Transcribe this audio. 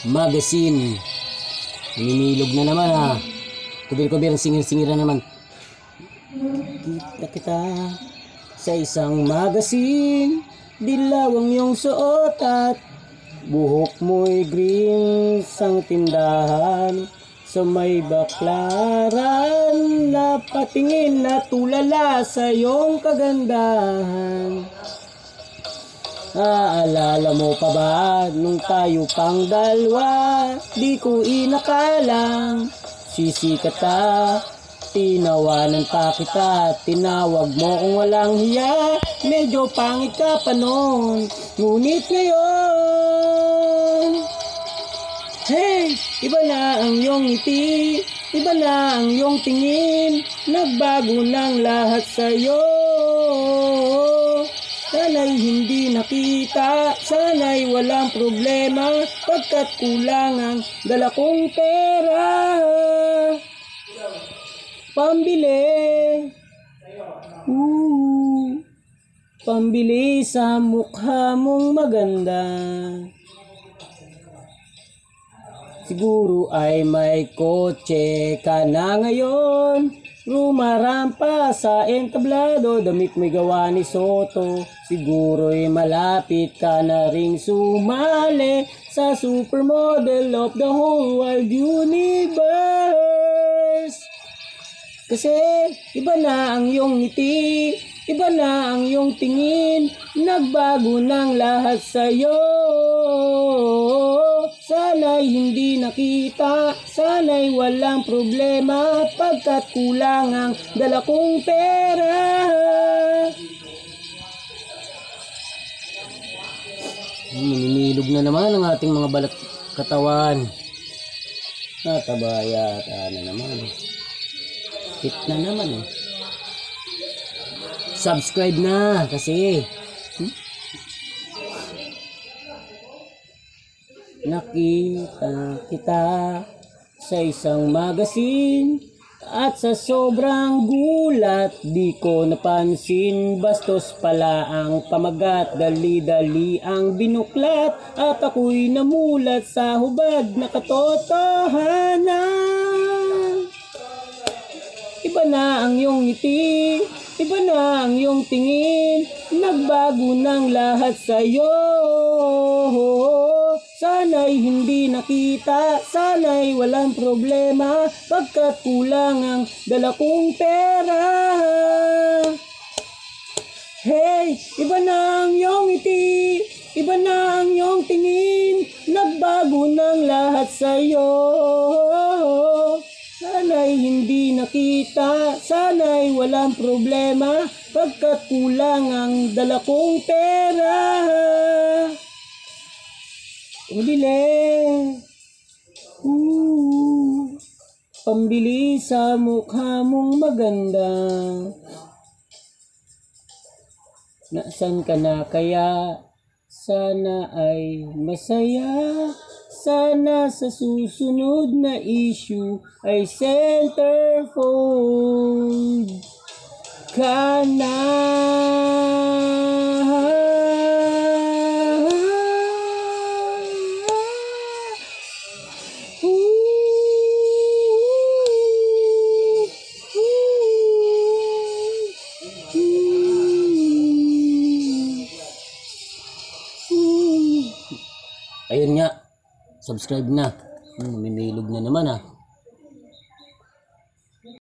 Magazine. Namimilog na naman ha. Kubir-kubir, singir-singir na naman. Kita kita sa isang magazine. Dilaw ang iyong suot at buhok mo'y green sang tindahan. Sa may baklaran na patingin na tulala sa iyong kagandahan. Aalala mo pa ba nung tayo pang dalawa? Di ko inakalang sisikat ka. Tinawanan pa kita, tinawag mo kung walang hiya. Medyo pangit ka pa noon, ngunit ngayon, hey, iba na ang iyong ngiti, iba na ang iyong tingin. Nagbago ng lahat sa'yo. Sana'y hindi nakita, sana'y walang problema, pagkat kulang ang dala kong pera. Pambili, pambili sa mukha mong maganda. Siguro ay may kotse ka na ngayon, rumarampa sa entablado, damit may gawa ni Soto. Siguro'y malapit ka na ring sumali sa supermodel of the whole wide universe. Kasi iba na ang iyong ngiti, iba na ang iyong tingin, nagbago ng lahat sa'yo. Sana'y hindi nakita, sana'y walang problema, pagkat kulang ang dala kong pera. Minimilog na naman ang ating mga balat katawan. Nataba yata na naman. Hit na naman. Subscribe na kasi nakita kita sa isang magazine at sa sobrang gulat di ko napansin. Bastos pala ang pamagat, dali-dali ang binuklat, at ako'y namulat sa hubad na katotohanan. Iba na ang iyong ngiti, iba na ang iyong tingin, nagbago ng lahat sa'yo. Sana'y hindi nakita, sana'y walang problema, pagkat kulang ang dala kong pera. Hey, iba na ang iyong ngiti, iba na ang iyong tingin, nagbago ng lahat sa'yo. Sana'y hindi nakita, sana'y walang problema, pagkat kulang ang dala kong pera. Pambili, pambili sa mukha mong maganda. Nasaan ka na kaya? Sana ay masaya. Sana sa susunod na issue ay centerfold ka na. Ayun nga, subscribe na. Mamimilog na naman ha.